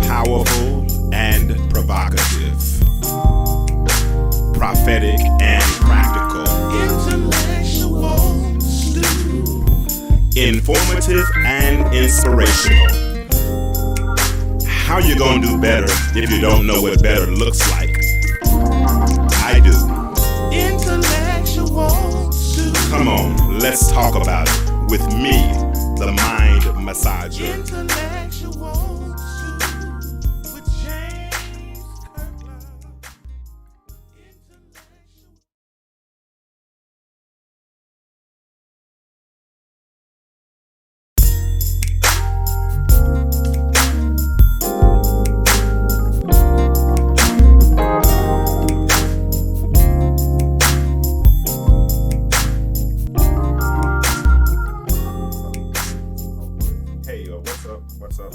Powerful and provocative, prophetic and practical, informative and inspirational. How you gonna do better if you don't know what better looks like? I do. Come on, let's talk about it with me, the mind massager.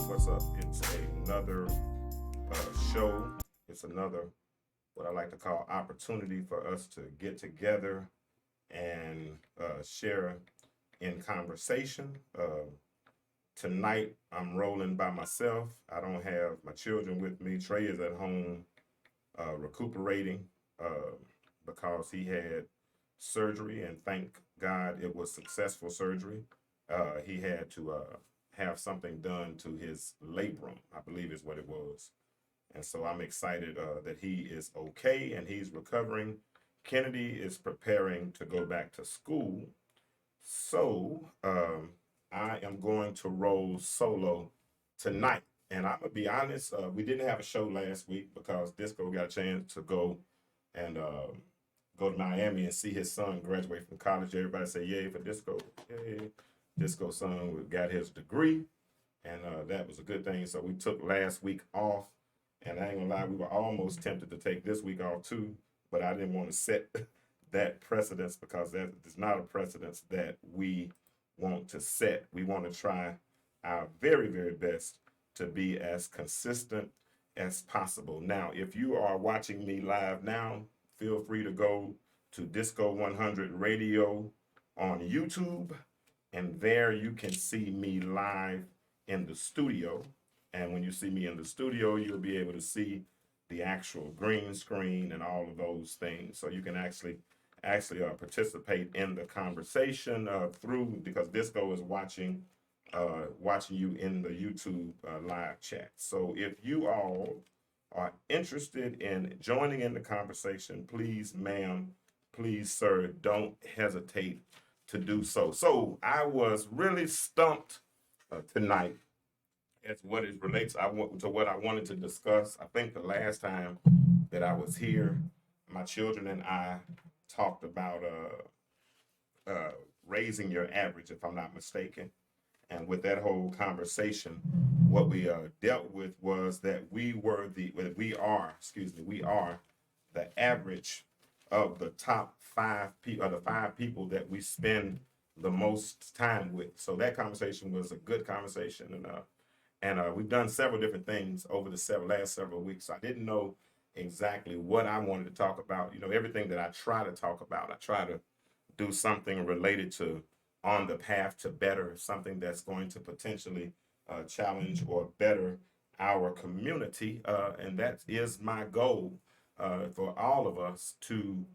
What's up? It's another show. It's another, what I like to call, opportunity for us to get together and share in conversation. Tonight, I'm rolling by myself. I don't have my children with me. Trey is at home recuperating because he had surgery, and thank God it was successful surgery. He had to have something done to his labrum, I believe is what it was. And so I'm excited that he is okay and he's recovering. Kennedy is preparing to go back to school. So I am going to roll solo tonight. And I'm going to be honest, we didn't have a show last week because Disco got a chance to go and go to Miami and see his son graduate from college. Everybody say yay for Disco. Yay. Disco son got his degree, and that was a good thing. So we took last week off, and I ain't gonna lie, we were almost tempted to take this week off too, but I didn't want to set that precedence because that is not a precedence that we want to set. We want to try our very, very best to be as consistent as possible. Now, if you are watching me live now, feel free to go to Disco 100 Radio on YouTube. And there you can see me live in the studio. And when you see me in the studio, you'll be able to see the actual green screen and all of those things. So you can actually participate in the conversation through, because Disco is watching you in the YouTube live chat. So if you all are interested in joining in the conversation, please, ma'am, please, sir, don't hesitate to do so. So I was really stumped tonight as what it relates to what I wanted to discuss. I think the last time that I was here, my children and I talked about raising your average, if I'm not mistaken. And with that whole conversation, what we dealt with was that we are the average of the top five people, the five people that we spend the most time with. So that conversation was a good conversation, and we've done several different things over the last several weeks. I didn't know exactly what I wanted to talk about. You know, everything that I try to talk about, I try to do something related to on the path to better, something that's going to potentially challenge or better our community, and that is my goal for all of us to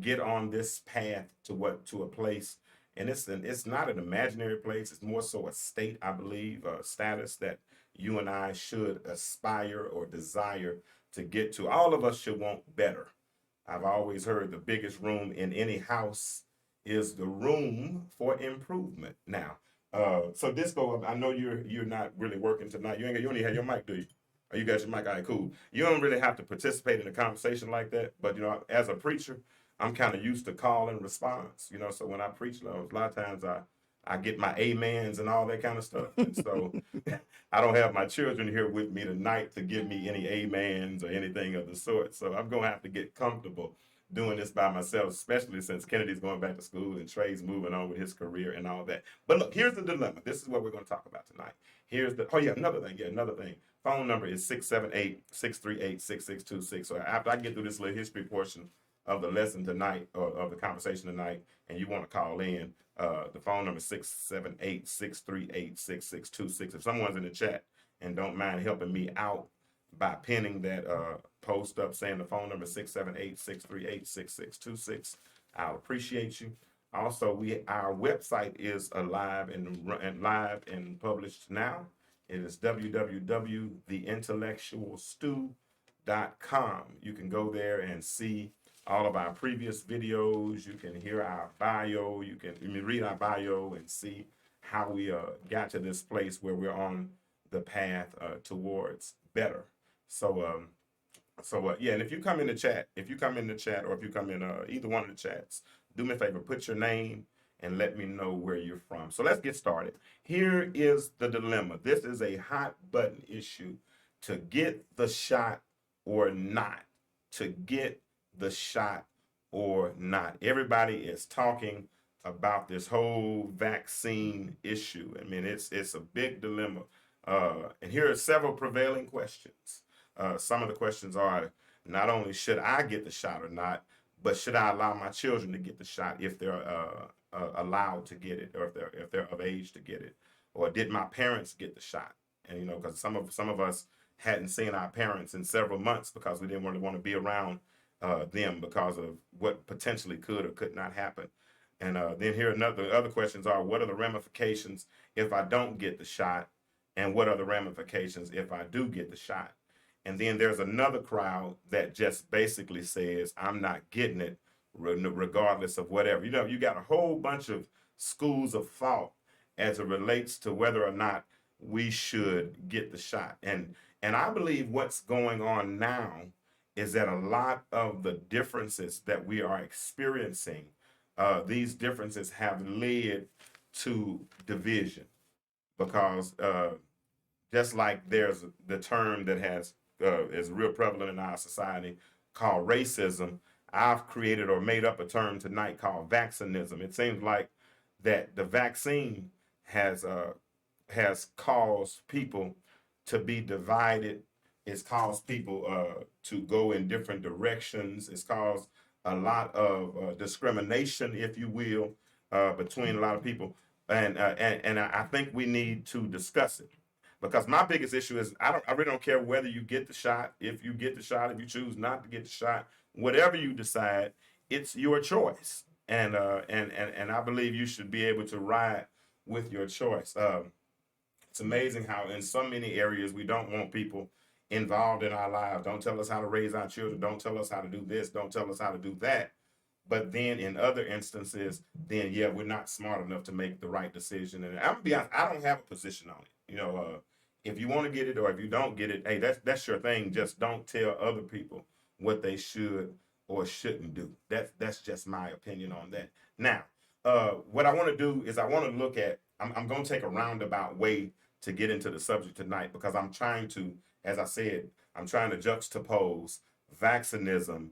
get on this path to a place, and it's not an imaginary place. It's more so a state, I believe, a status that you and I should aspire or desire to get to. All of us should want better. I've always heard the biggest room in any house is the room for improvement. Now, so Disco, I know you're not really working tonight. You don't even have your mic, do you? Oh, you got your mic. All right, cool. You don't really have to participate in a conversation like that, but you know, as a preacher, I'm kind of used to call and response. You know, so when I preach, a lot of times I get my amens and all that kind of stuff. And so I don't have my children here with me tonight to give me any amens or anything of the sort. So I'm gonna have to get comfortable doing this by myself, especially since Kennedy's going back to school and Trey's moving on with his career and all that. But look, here's the dilemma. This is what we're going to talk about tonight. Here's the, oh yeah, another thing. Yeah, another thing. Phone number is 678-638-6626. So after I get through this little history portion of the lesson tonight, or of the conversation tonight, and you want to call in, the phone number is 678-638-6626. If someone's in the chat and don't mind helping me out by pinning that post up saying the phone number 678-638-6626, I'll appreciate you. Also, our website is alive and live and published now. It is www.theintellectualstew.com. You can go there and see all of our previous videos. You can hear our bio. You can read our bio and see how we got to this place where we're on the path towards better. So, yeah, and if you come in the chat, or if you come in either one of the chats, do me a favor, put your name and let me know where you're from. So let's get started. Here is the dilemma. This is a hot button issue: to get the shot or not. To get the shot or not. Everybody is talking about this whole vaccine issue. I mean, it's a big dilemma. And here are several prevailing questions. Some of the questions are, not only should I get the shot or not, but should I allow my children to get the shot if they're allowed to get it, or if they're of age to get it, or did my parents get the shot? And because some of us hadn't seen our parents in several months because we didn't really want to be around them because of what potentially could or could not happen. And then here other questions are, what are the ramifications if I don't get the shot, and what are the ramifications if I do get the shot? And then there's another crowd that just basically says, I'm not getting it regardless of whatever. You got a whole bunch of schools of thought as it relates to whether or not we should get the shot. And I believe what's going on now is that a lot of the differences that we are experiencing, these differences have led to division. Because just like there's the term that is real prevalent in our society called racism, I've created or made up a term tonight called vaccinism. It seems like that the vaccine has caused people to be divided. It's caused people to go in different directions. It's caused a lot of discrimination, if you will, between a lot of people. And I think we need to discuss it, because my biggest issue is I really don't care whether you get the shot. If you get the shot, if you choose not to get the shot, whatever you decide, it's your choice. And I believe you should be able to ride with your choice. It's amazing how in so many areas we don't want people involved in our lives. Don't tell us how to raise our children. Don't tell us how to do this. Don't tell us how to do that. But then in other instances, then yeah, we're not smart enough to make the right decision. And I'm gonna be honest, I don't have a position on it. If you want to get it or if you don't get it, hey, that's your thing. Just don't tell other people what they should or shouldn't do. That's just my opinion on that. Now, what I want to do is I want to look at. I'm going to take a roundabout way to get into the subject tonight, because I'm trying to, as I said, I'm trying to juxtapose vaccinism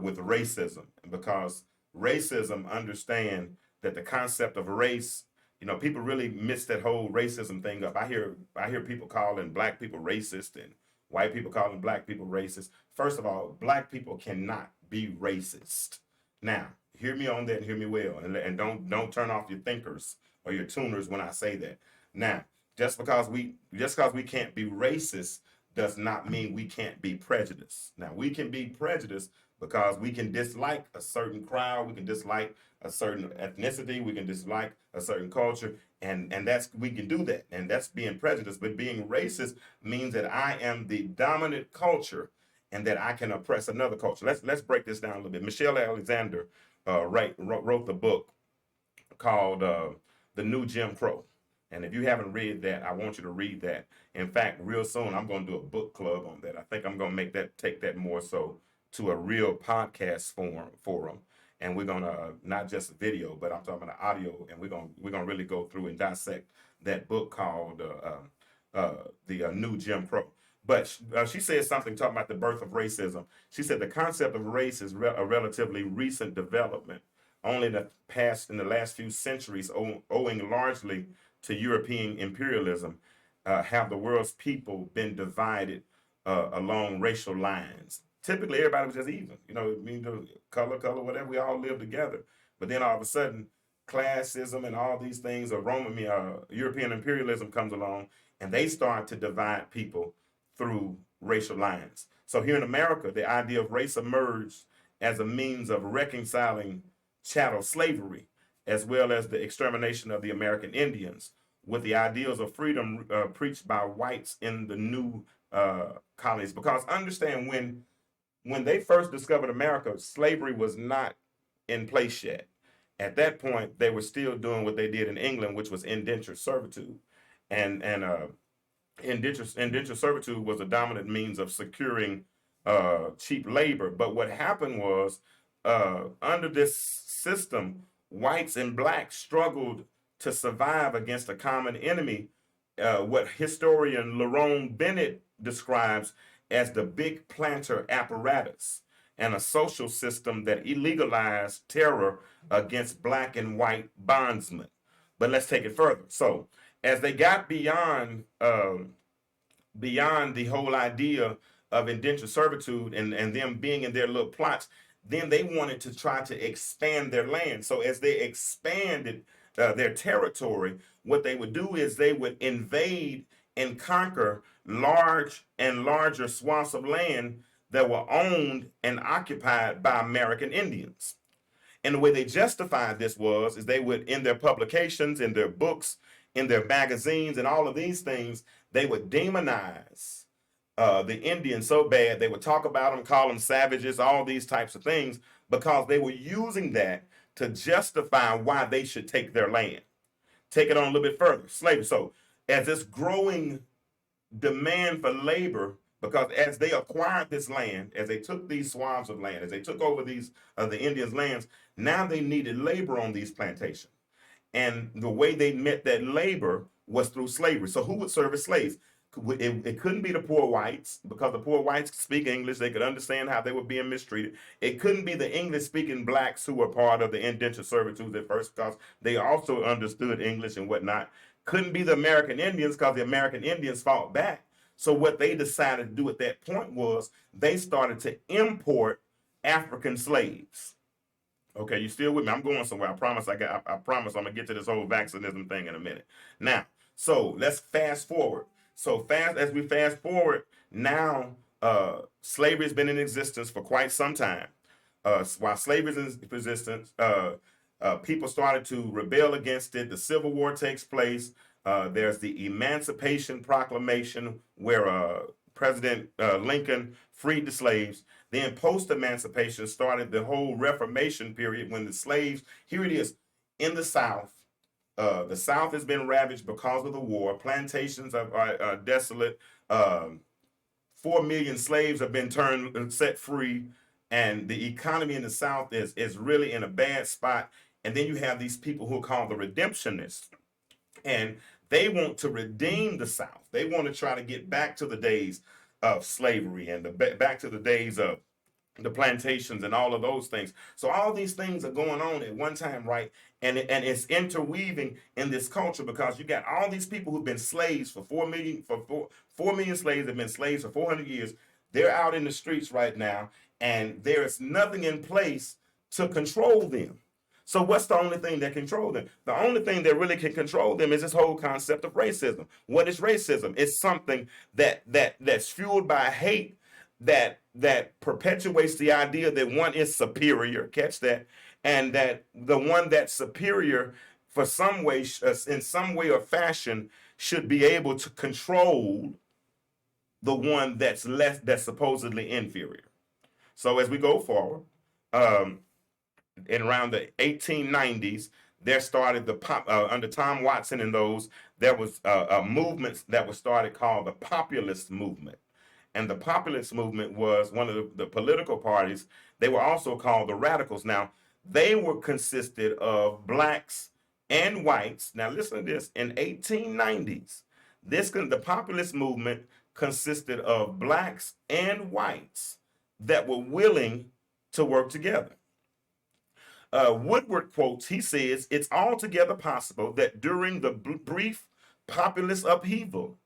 with racism, because racism, understand that the concept of race, people really miss that whole racism thing up. I hear people calling black people racist and white people calling black people racist. First of all, black people cannot be racist. Now, hear me on that and hear me well, and don't turn off your thinkers or your tuners when I say that. Now, just because we can't be racist does not mean we can't be prejudiced. Now, we can be prejudiced because we can dislike a certain crowd, we can dislike a certain ethnicity, we can dislike a certain culture, and we can do that, and that's being prejudiced. But being racist means that I am the dominant culture and that I can oppress another culture. Let's break this down a little bit. Michelle Alexander wrote the book called The New Jim Crow. And if you haven't read that, I want you to read that. In fact, real soon, I'm going to do a book club on that. I think I'm going to take that more so to a real podcast forum. And we're going to, not just video, but I'm talking about the audio. And we're going to really go through and dissect that book called The New Jim Crow. But she said something talking about the birth of racism. She said the concept of race is a relatively recent development, only in the last few centuries, owing largely to European imperialism, have the world's people been divided along racial lines. Typically, everybody was just even. You know, I mean, color, whatever. We all live together. But then all of a sudden, classism and all these things of European imperialism comes along, and they start to divide people through racial lines. So here in America, the idea of race emerged as a means of reconciling chattel slavery, as well as the extermination of the American Indians, with the ideals of freedom preached by whites in the new colonies. Because understand, when they first discovered America, slavery was not in place yet. At that point, they were still doing what they did in England, which was indentured servitude, and indentured servitude was a dominant means of securing cheap labor. But what happened was, under this system, whites and blacks struggled to survive against a common enemy, what historian Lerone Bennett describes as the big planter apparatus, and a social system that illegalized terror against black and white bondsmen. But let's take it further. So, as they got beyond the whole idea of indentured servitude and them being in their little plots, then they wanted to try to expand their land. So as they expanded their territory, what they would do is they would invade and conquer large and larger swaths of land that were owned and occupied by American Indians. And the way they justified this is they would, in their publications, in their books, in their magazines, and all of these things, they would demonize the Indians so bad. They would talk about them, call them savages, all these types of things, because they were using that to justify why they should take their land. Take it on a little bit further, slavery. So as this growing demand for labor, because as they acquired this land, as they took these swaths of land, as they took over these the Indians' lands, now they needed labor on these plantations. And the way they met that labor was through slavery. So who would serve as slaves? It couldn't be the poor whites, because the poor whites could speak English. They could understand how they were being mistreated. It couldn't be the English-speaking blacks who were part of the indentured servitude at first, because they also understood English and whatnot. Couldn't be the American Indians, because the American Indians fought back. So what they decided to do at that point was they started to import African slaves. Okay, you still with me? I'm going somewhere. I promise. I promise I'm gonna get to this whole vaccinism thing in a minute. Now, so let's fast forward. So as we fast forward, now slavery has been in existence for quite some time. While slavery is in existence, people started to rebel against it. The Civil War takes place. There's the Emancipation Proclamation, where President Lincoln freed the slaves. Then post-emancipation started the whole Reformation period, when the slaves, here it is, in the South. The South has been ravaged because of the war. Plantations are desolate. 4 million slaves have been set free. And the economy in the South is really in a bad spot. And then you have these people who are called the redemptionists. And they want to redeem the South. They want to try to get back to the days of slavery and back to the days of the plantations and all of those things. So all these things are going on at one time, right? And it's interweaving in this culture, because you got all these people who've been slaves for 4 million, 4 million slaves have been slaves for 400 years. They're out in the streets right now, and there is nothing in place to control them. So what's the only thing that controls them? The only thing that really can control them is this whole concept of racism. What is racism? It's something that's fueled by hate, that perpetuates the idea that one is superior. Catch that. And that the one that's superior, for some way, in some way or fashion, should be able to control the one that's supposedly inferior. So as we go forward, in around the 1890s, there started under Tom Watson and those, there was a movement that was started called the populist movement. And the populist movement was one of the political parties. They were also called the radicals. Now, they were consisted of blacks and whites. Now, listen to this. In 1890s, The populist movement consisted of blacks and whites that were willing to work together. Woodward quotes, he says, it's altogether possible that during the brief populist upheaval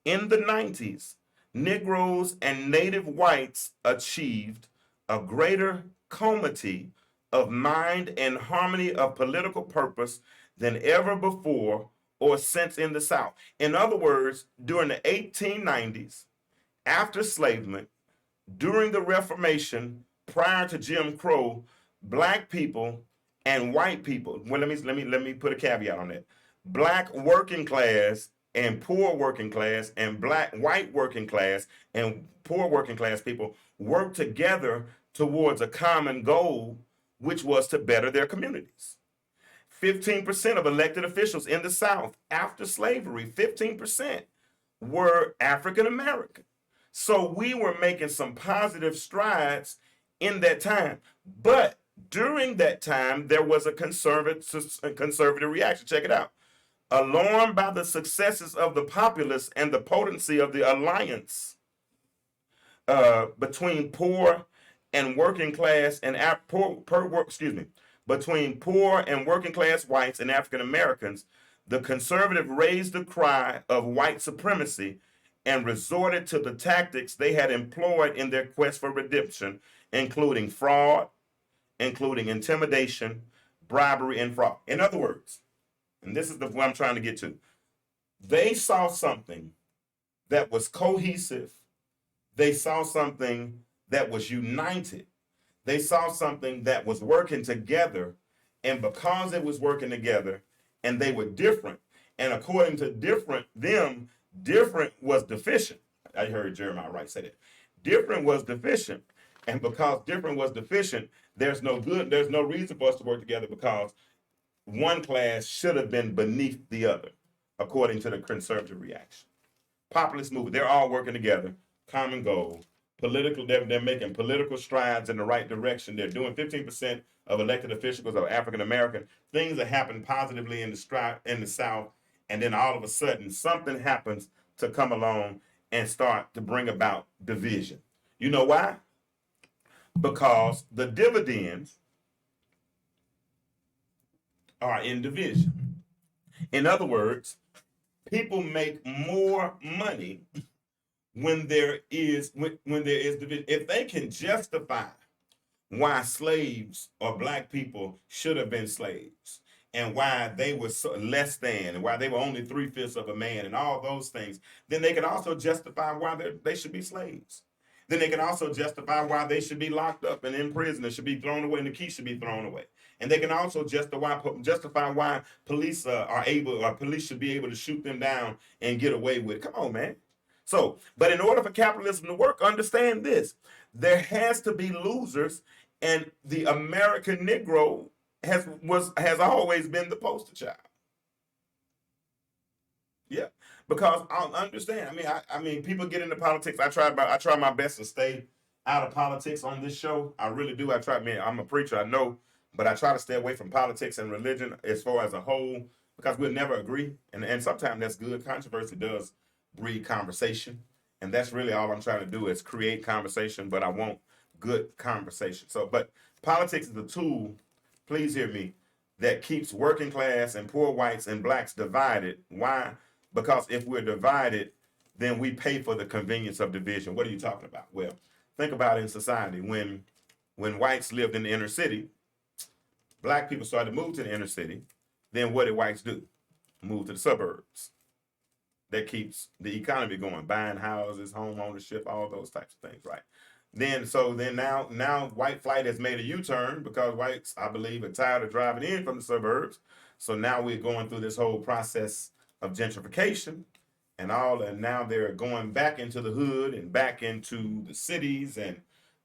in the 90s, Negroes and native whites achieved a greater comity of mind and harmony of political purpose than ever before or since in the South. In other words, during the 1890s, after enslavement, during the Reformation, prior to Jim Crow, black people and white people. Well, let me put a caveat on that. Black working class and poor working class and white working class and poor working class people worked together towards a common goal, which was to better their communities. 15% of elected officials in the South after slavery, 15% were African American. So we were making some positive strides in that time. But during that time, there was a conservative reaction. Check it out. Alarmed by the successes of the populists and the potency of the alliance between poor and working class and between poor and working class whites and African Americans, the conservative raised the cry of white supremacy and resorted to the tactics they had employed in their quest for redemption, including fraud, including intimidation, bribery, and fraud. In other words, and this is what I'm trying to get to, they saw something that was cohesive. They saw something that was united. They saw something that was working together. And because it was working together and they were different, and according to different was deficient. I heard Jeremiah Wright say that. Different was deficient. And because different was deficient, there's no reason for us to work together because one class should have been beneath the other, according to the conservative reaction. Populist movement, they're all working together, common goal. Political, they're making political strides in the right direction. They're doing 15% of elected officials are African American. Things that happen positively in the South, and then all of a sudden something happens to come along and start to bring about division. You know why? Because the dividends are in division. In other words, people make more money when there is division. If they can justify why slaves or black people should have been slaves and why they were less than and why they were only 3/5 of a man and all those things, then they can also justify why they should be slaves. Then they can also justify why they should be locked up and in prison and should be thrown away and the key should be thrown away. And they can also justify why police police should be able to shoot them down and get away with it. Come on, man. So, but in order for capitalism to work, understand this. There has to be losers, and the American Negro has always been the poster child. Yeah, because I understand. I mean, people get into politics. I try my best to stay out of politics on this show. I really do. I'm a preacher, I know, but I try to stay away from politics and religion as far as a whole because we'll never agree, and sometimes that's good. Controversy does breed conversation, and that's really all I'm trying to do is create conversation. But I want good conversation. But politics is a tool. Please hear me. That keeps working class and poor whites and blacks divided. Why? Because if we're divided, then we pay for the convenience of division. What are you talking about? Well, think about it in society. When whites lived in the inner city, black people started to move to the inner city. Then what did whites do? Move to the suburbs. That keeps the economy going, buying houses, home ownership, all those types of things, right? Then now white flight has made a U-turn because whites, I believe, are tired of driving in from the suburbs. So now we're going through this whole process of gentrification and now they're going back into the hood and back into the cities and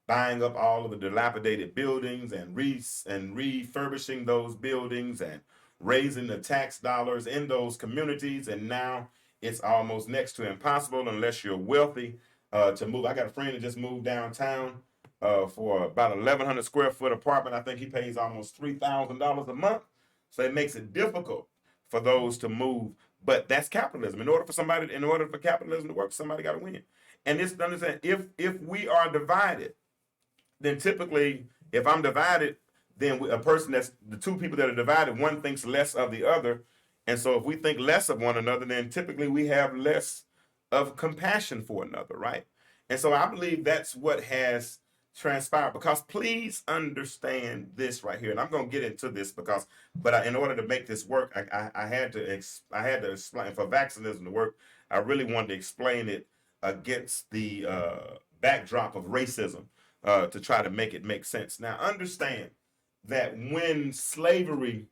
buying up all of the dilapidated buildings and refurbishing those buildings and raising the tax dollars in those communities. And now it's almost next to impossible unless you're wealthy to move. I got a friend that just moved downtown for about 1,100 square foot apartment. I think he pays almost $3,000 a month. So it makes it difficult for those to move But that's capitalism. In order for capitalism to work, somebody got to win. And this understand, if we are divided, then typically, if I'm divided, then a person that's the two people that are divided, one thinks less of the other. And so if we think less of one another, then typically we have less of compassion for another, right? And so I believe that's what has transpired. Because please understand this right here, and I'm going to get into this but in order to make this work, I had to explain for vaccinism to work. I really wanted to explain it against the backdrop of racism to try to make it make sense. Now, understand that when slavery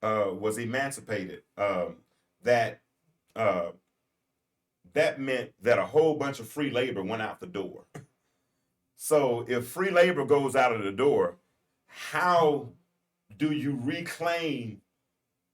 was emancipated, that meant that a whole bunch of free labor went out the door. So if free labor goes out of the door, how do you reclaim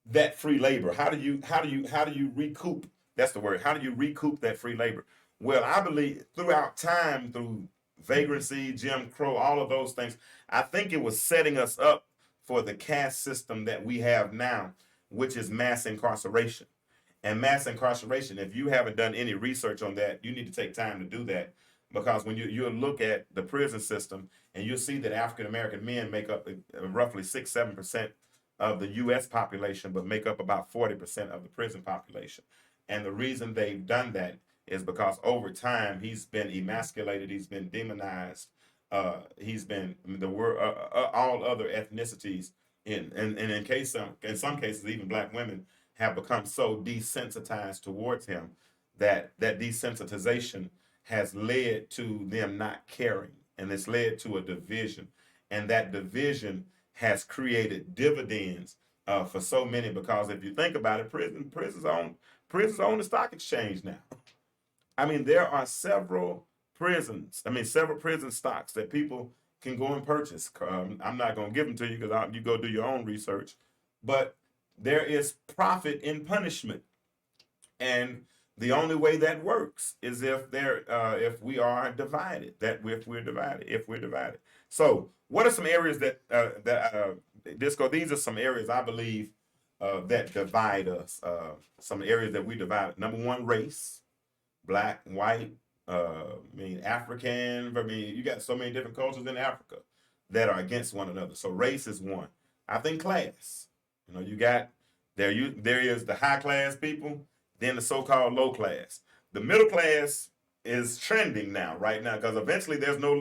that free labor? How do you recoup? That's the word. How do you recoup that free labor? Well, I believe throughout time, through vagrancy, Jim Crow, all of those things, I think it was setting us up for the caste system that we have now, which is mass incarceration. And mass incarceration, if you haven't done any research on that, you need to take time to do that. Because when you look at the prison system, and you'll see that African American men make up roughly 6-7% of the U.S. population, but make up about 40% of the prison population. And the reason they've done that is because over time he's been emasculated, he's been demonized, he's been all other ethnicities in some cases even black women have become so desensitized towards him that desensitization has led to them not caring, and it's led to a division, and that division has created dividends for so many. Because if you think about it, prisons own the stock exchange now. I mean, there are several prison stocks that people can go and purchase. I'm not going to give them to you because you go do your own research, but there is profit in punishment, and the only way that works is if we are divided. If we're divided. So, what are some areas Disco? These are some areas I believe that divide us. Some areas that we divide. Number one, race, black, white. African. You got so many different cultures in Africa that are against one another. So race is one. I think class. You got there is the high class people, then the so-called low class. The middle class is trending right now, because eventually there's no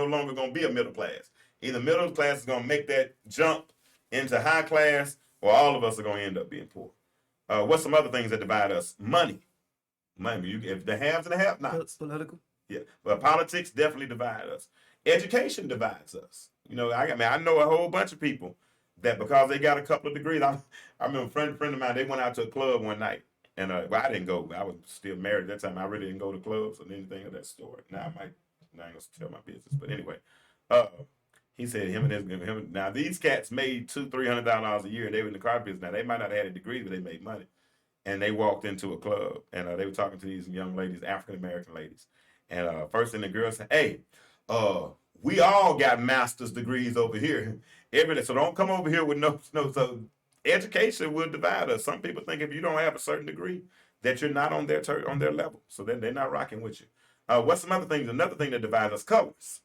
longer going to be a middle class. Either middle class is going to make that jump into high class, or all of us are going to end up being poor. What's some other things that divide us? Money. If the haves and the have-nots. Political. Yeah, but politics definitely divide us. Education divides us. I know a whole bunch of people that because they got a couple of degrees. I remember a friend of mine, they went out to a club one night, and I didn't go. I was still married at that time. I really didn't go to clubs or anything of that sort. Now I ain't gonna tell my business, but anyway, he said him now these cats made $200-300 a year, and they were in the car business. Now they might not have had a degree, but they made money. And they walked into a club, and they were talking to these young ladies, African American ladies. And first thing the girl said, "Hey, we all got master's degrees over here. So don't come over here with no." So education will divide us. Some people think if you don't have a certain degree, that you're not on their level. So then they're not rocking with you. What's some other things? Another thing that divides us: colors.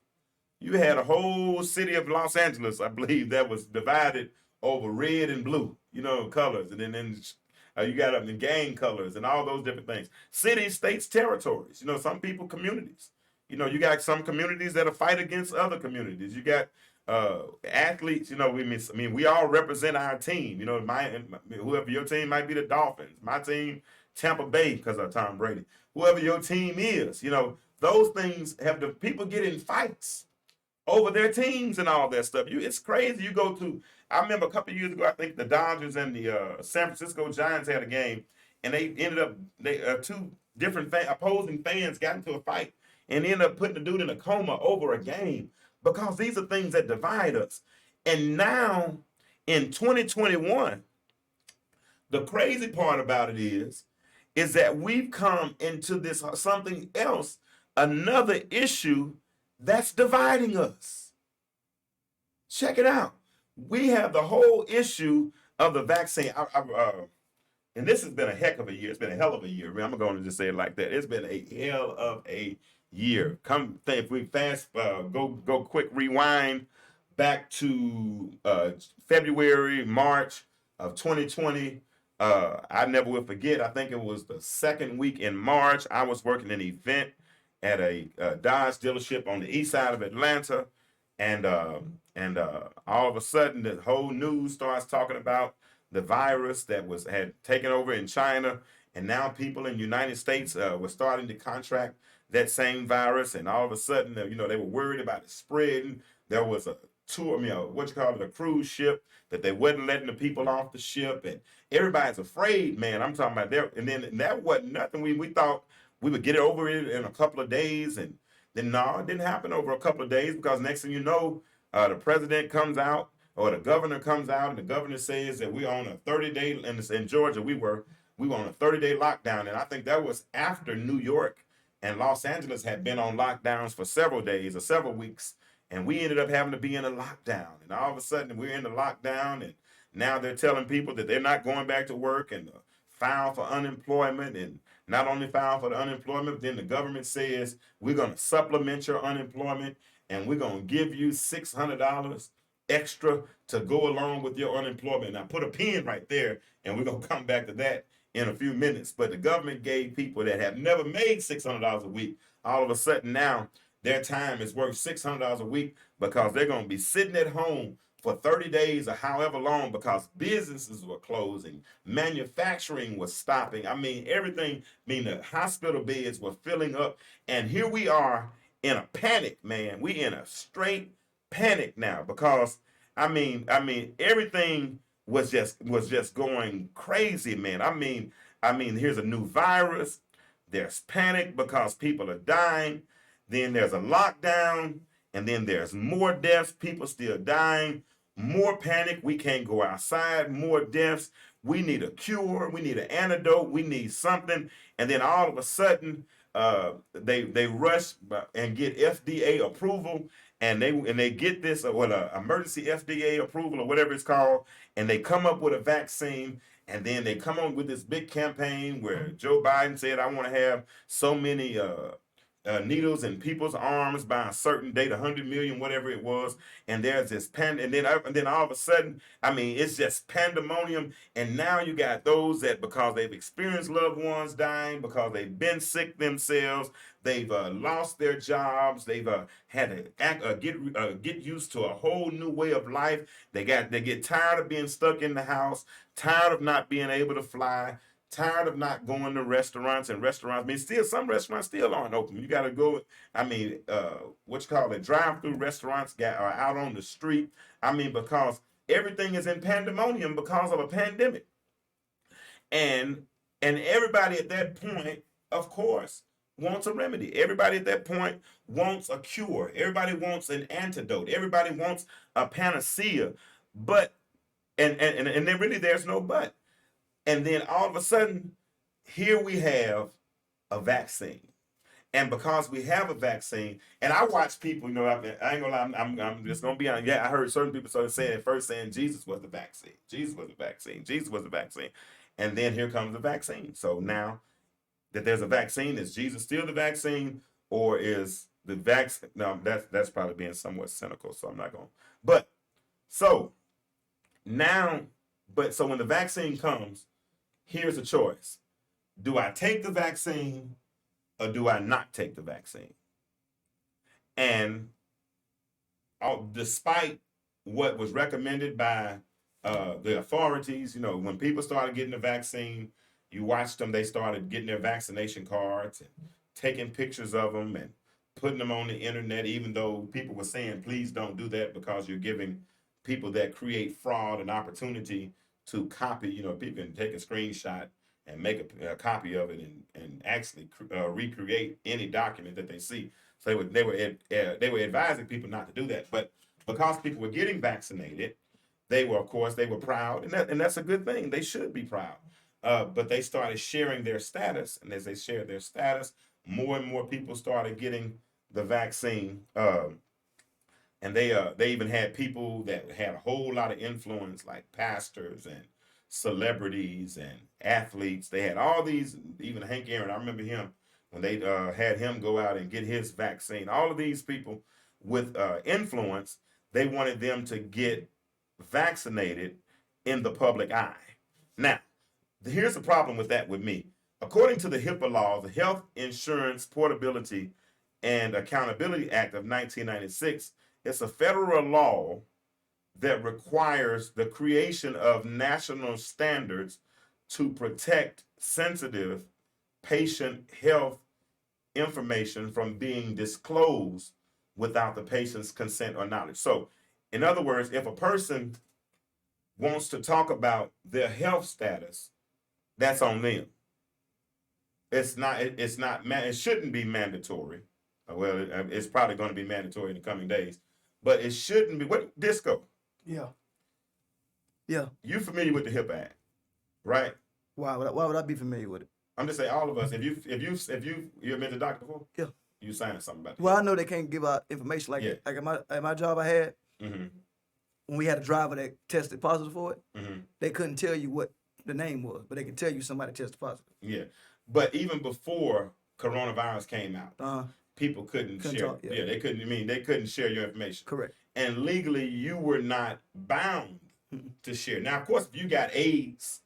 You had a whole city of Los Angeles, I believe, that was divided over red and blue. Colors, and then you got the gang colors and all those different things. Cities, states, territories. Some people, communities. You got some communities that'll fight against other communities. You got athletes. We all represent our team. Whoever your team might be, the Dolphins. My team, Tampa Bay, because of Tom Brady. Whoever your team is, those things have the people get in fights over their teams and all that stuff. It's crazy. I remember a couple of years ago, I think the Dodgers and the San Francisco Giants had a game, and they ended up, two different opposing fans got into a fight and ended up putting the dude in a coma over a game, because these are things that divide us. And now in 2021, the crazy part about it is that we've come into this something else, another issue that's dividing us. Check it out. We have the whole issue of the vaccine. and this has been a heck of a year. It's been a hell of a year. I mean, I'm going to just say it like that. It's been a hell of a year. If we fast go quick rewind back to February, March of 2020. I never will forget. I think it was the second week in March. I was working an event at a Dodge dealership on the east side of Atlanta, and all of a sudden the whole news starts talking about the virus that had taken over in China, and now people in the United States were starting to contract that same virus, and all of a sudden, they were worried about it spreading. There was a tour, a cruise ship that they wasn't letting the people off the ship, and everybody's afraid, man. I'm talking about there, and then that wasn't nothing. We thought we would get it over it in a couple of days, and then no, it didn't happen over a couple of days, because next thing you know, the president comes out or the governor comes out, and the governor says that we're on a 30-day, in Georgia we were on a 30-day lockdown, and I think that was after New York and Los Angeles had been on lockdowns for several days or several weeks, and we ended up having to be in a lockdown. And all of a sudden we're in the lockdown, and now they're telling people that they're not going back to work, and file for unemployment, and not only file for the unemployment, but then the government says we're going to supplement your unemployment, and we're going to give you $600 extra to go along with your unemployment. Now put a pin right there, and we're going to come back to that in a few minutes. But the government gave people that have never made $600 a week, all of a sudden now their time is worth $600 a week, because they're going to be sitting at home for 30 days or however long, because businesses were closing, manufacturing was stopping. I mean, everything, the hospital beds were filling up. And here we are in a panic, man. We in a straight panic now, because everything was just going crazy, man. Here's a new virus. There's panic because people are dying. Then there's a lockdown, and then there's more deaths, people still dying, more panic, we can't go outside, more deaths, we need a cure, we need an antidote, we need something. And then all of a sudden, they rush and get FDA approval, and they get this emergency FDA approval or whatever it's called, and they come up with a vaccine. And then they come on with this big campaign where Joe Biden said, I want to have so many needles in people's arms by a certain date, 100 million, whatever it was. And there's this and then all of a sudden, it's just pandemonium. And now you got those that, because they've experienced loved ones dying, because they've been sick themselves, they've lost their jobs, they've had to get used to a whole new way of life. They get tired of being stuck in the house, tired of not being able to fly, tired of not going to restaurants. Still some restaurants still aren't open. You got to go. Drive-through restaurants are out on the street. Because everything is in pandemonium because of a pandemic, and everybody at that point, of course, wants a remedy. Everybody at that point wants a cure. Everybody wants an antidote. Everybody wants a panacea. But and then really there's no but. And then all of a sudden, here we have a vaccine. And because we have a vaccine, and I watch people, I ain't gonna lie, I'm just gonna be honest. Yeah, I heard certain people saying Jesus was the vaccine. Jesus was the vaccine. Jesus was the vaccine. And then here comes the vaccine. So now that there's a vaccine, is Jesus still the vaccine, or is the vaccine? No, that's probably being somewhat cynical, so I'm not gonna. But so now, so when the vaccine comes, here's a choice. Do I take the vaccine, or do I not take the vaccine? And despite what was recommended by the authorities, when people started getting the vaccine, you watched them, they started getting their vaccination cards and taking pictures of them and putting them on the internet, even though people were saying, please don't do that, because you're giving people that create fraud an opportunity to copy. People can take a screenshot and make a copy of it and actually recreate any document that they see. So they were advising people not to do that. But because people were getting vaccinated, they were proud, and that's a good thing. They should be proud. But they started sharing their status, and as they shared their status, more and more people started getting the vaccine. And they even had people that had a whole lot of influence, like pastors and celebrities and athletes. They had all these, even Hank Aaron. I remember him when they had him go out and get his vaccine. All of these people with influence, they wanted them to get vaccinated in the public eye. Now, here's the problem with that with me. According to the HIPAA law, the Health Insurance Portability and Accountability Act of 1996, it's a federal law that requires the creation of national standards to protect sensitive patient health information from being disclosed without the patient's consent or knowledge. So, in other words, if a person wants to talk about their health status, that's on them. It shouldn't be mandatory. Well, it's probably going to be mandatory in the coming days, but it shouldn't be. What disco? Yeah. Yeah. You familiar with the HIPAA Act, right? Why would I be familiar with it? I'm just saying, all of us. If you ever been to the doctor before? Yeah. You signed something about that. Well, I know they can't give out information like at my job I had. Mm-hmm. When we had a driver that tested positive for it, Mm-hmm. they couldn't tell you what the name was, but they could tell you somebody tested positive. Yeah, but even before coronavirus came out, people couldn't share. Talk, yeah. They couldn't. I mean, they couldn't share your information. Correct. And legally, you were not bound to share. Now, of course, if you got AIDS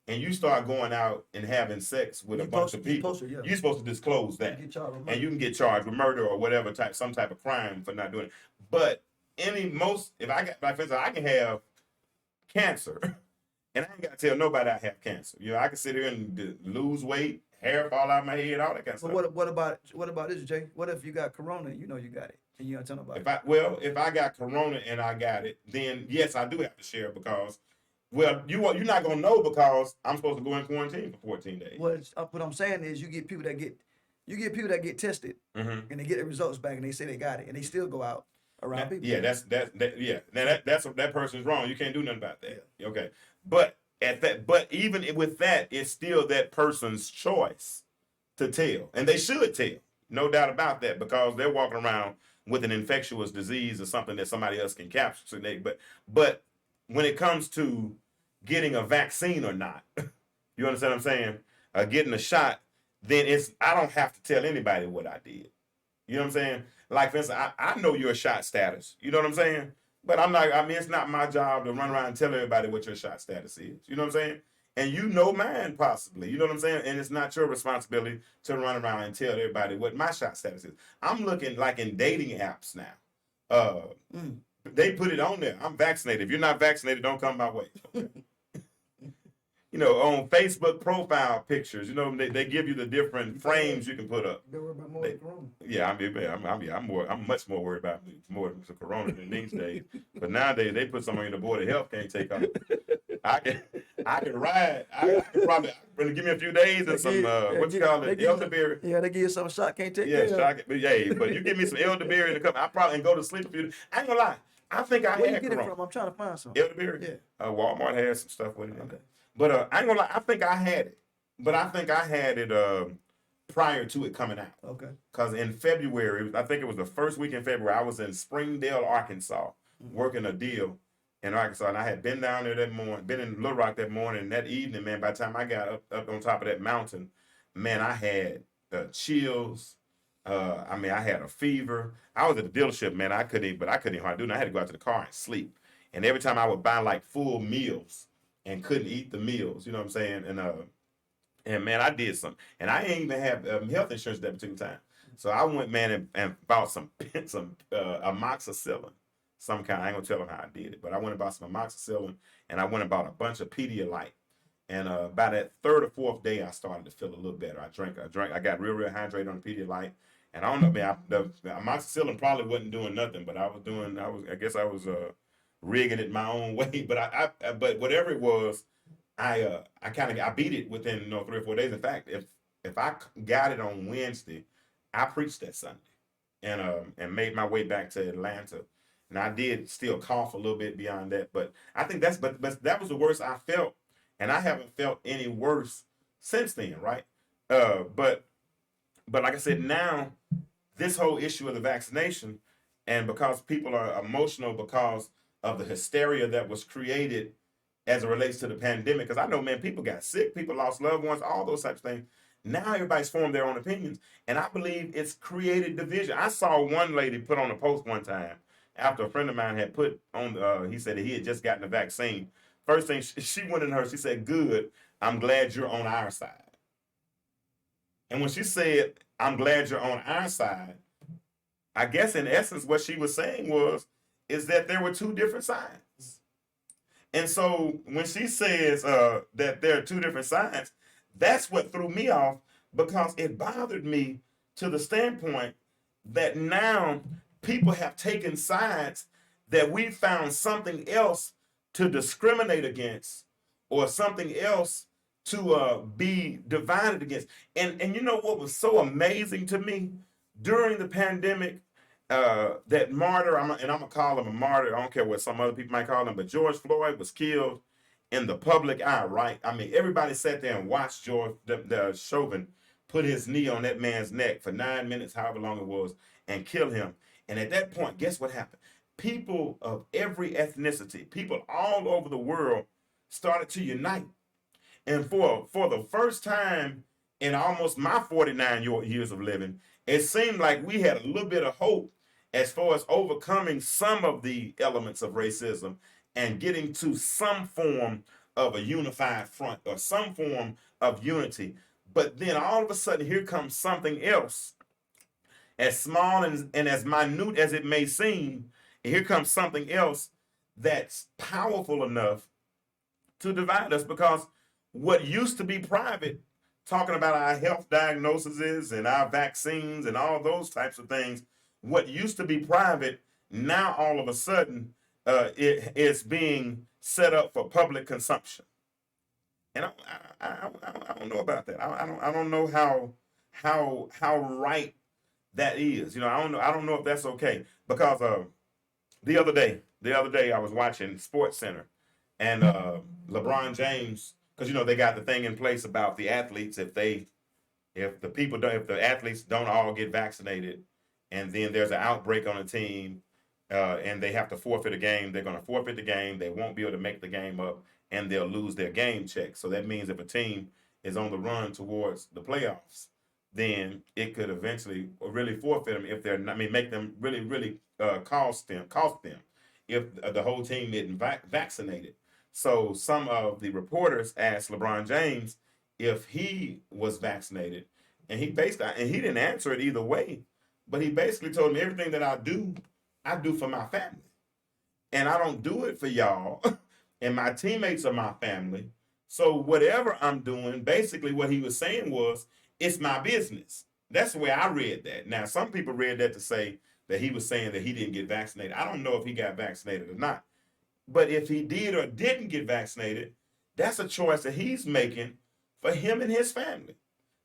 and you start going out and having sex with a bunch of people, you're supposed to disclose that, and you can get charged with murder or whatever some type of crime for not doing it. But if I got, like for instance, I can have cancer, and I ain't got to tell nobody I have cancer. You know, I can sit here and lose weight, hair fall out of my head, all that kind of stuff. But what about this, Jay? What if you got corona and you know you got it and you don't tell nobody? If I got corona and I got it, then yes, I do have to share because, well, you're not gonna know because I'm supposed to go in quarantine for 14 days. What I'm saying is, you get people that get tested and they get the results back and they say they got it and they still go out around people. Yeah, that person's wrong. You can't do nothing about that. Yeah. Okay, but even with that, it's still that person's choice to tell, and they should tell, no doubt about that, because they're walking around with an infectious disease or something that somebody else can capture. So but when it comes to getting a vaccine or not, you understand what I'm saying? Getting a shot, then I don't have to tell anybody what I did. You know what I'm saying? Like, for instance, I know your shot status. You know what I'm saying? But it's not my job to run around and tell everybody what your shot status is. You know what I'm saying? And you know mine, possibly. You know what I'm saying? And it's not your responsibility to run around and tell everybody what my shot status is. I'm looking like in dating apps now. They put it on there. I'm vaccinated. If you're not vaccinated, don't come my way. Okay. You know, on Facebook profile pictures, you know, they give you the different frames you can put up. You're worried about more than corona. Yeah, I'm much more worried about more than corona than these days. But nowadays they put somebody in the board of health can't take off. I can ride. I can probably give me a few days and some elderberry. Yeah, they give you some shot can't take. Yeah, but you give me some elderberry in a cup, I probably can go to sleep a few days. I ain't gonna lie. I think I Where had you get corona. it from? I'm trying to find some. Elderberry. Yeah. Walmart has some stuff with it. Okay. But I ain't gonna lie, I think I had it. But I think I had it prior to it coming out. Okay. Because in February, I think it was the first week in February, I was in Springdale, Arkansas, working a deal in Arkansas. And I had been down there that morning, been in Little Rock that morning, and that evening, man, by the time I got up on top of that mountain, man, I had chills. I had a fever. I was at the dealership, man. I couldn't even hardly do nothing. I had to go out to the car and sleep. And every time I would buy like full meals and couldn't eat the meals, you know what I'm saying? And man, I did something. And I ain't even have health insurance at that particular time. So I went, man, and bought some amoxicillin, some kind. I ain't gonna tell them how I did it, but I went and bought some amoxicillin, and I went and bought a bunch of Pedialyte. And by that third or fourth day, I started to feel a little better. I got real hydrated on the Pedialyte. And I don't know, man, the amoxicillin probably wasn't doing nothing, but I guess I was rigging it my own way. But but whatever it was, I beat it within 3 or 4 days. In fact, if I got it on Wednesday, I preached that Sunday, and made my way back to Atlanta. And I did still cough a little bit beyond that, but I think but that was the worst I felt, and I haven't felt any worse since then, right? But like I said, now this whole issue of the vaccination, and because people are emotional because of the hysteria that was created as it relates to the pandemic. Because I know, man, people got sick, people lost loved ones, all those types of things. Now everybody's formed their own opinions, and I believe it's created division. I saw one lady put on a post one time after a friend of mine had put on. He said that he had just gotten the vaccine. First thing she went in her, she said, "Good, I'm glad you're on our side." And when she said, "I'm glad you're on our side," I guess in essence what she was saying is that there were two different sides. And so when she says that there are two different sides, that's what threw me off, because it bothered me to the standpoint that now people have taken sides, that we found something else to discriminate against, or something else to be divided against. And you know what was so amazing to me during the pandemic? That martyr, and I'm gonna call him a martyr. I don't care what some other people might call him, but George Floyd was killed in the public eye, right? I mean, everybody sat there and watched George the Chauvin put his knee on that man's neck for 9 minutes, however long it was, and kill him. And at that point, guess what happened? People of every ethnicity, people all over the world, started to unite. And for the first time in almost my 49 years of living, it seemed like we had a little bit of hope as far as overcoming some of the elements of racism and getting to some form of a unified front or some form of unity. But then all of a sudden, here comes something else, as small and as minute as it may seem. Here comes something else that's powerful enough to divide us, because what used to be private, talking about our health diagnoses and our vaccines and all those types of things, what used to be private, now all of a sudden it is being set up for public consumption. And I don't know about that. I don't know how right that is. You know, I don't know if that's okay, because the other day I was watching Sports Center, and LeBron James, because you know they got the thing in place about the athletes, if the athletes don't all get vaccinated, and then there's an outbreak on a team, and they have to forfeit a game, they're going to forfeit the game. They won't be able to make the game up, and they'll lose their game check. So that means if a team is on the run towards the playoffs, then it could eventually really forfeit them if they're not, I mean, make them really cost them if the whole team isn't vaccinated. So some of the reporters asked LeBron James if he was vaccinated, and he didn't answer it either way, but he basically told me, everything that I do for my family, and I don't do it for y'all. And my teammates are my family. So whatever I'm doing, basically what he was saying was, it's my business. That's the way I read that. Now, some people read that to say that he was saying that he didn't get vaccinated. I don't know if he got vaccinated or not. But if he did or didn't get vaccinated, that's a choice that he's making for him and his family.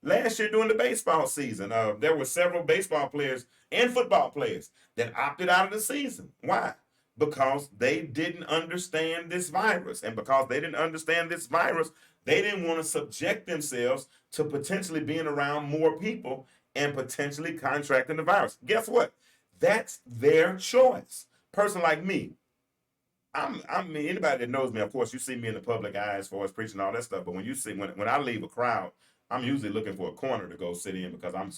Last year during the baseball season, there were several baseball players and football players that opted out of the season. Why? Because they didn't understand this virus. And because they didn't understand this virus, they didn't want to subject themselves to potentially being around more people and potentially contracting the virus. Guess what? That's their choice. Person like me, I mean, anybody that knows me, of course, you see me in the public eye as far as preaching all that stuff. But when you see when I leave a crowd, I'm usually looking for a corner to go sit in, because I'm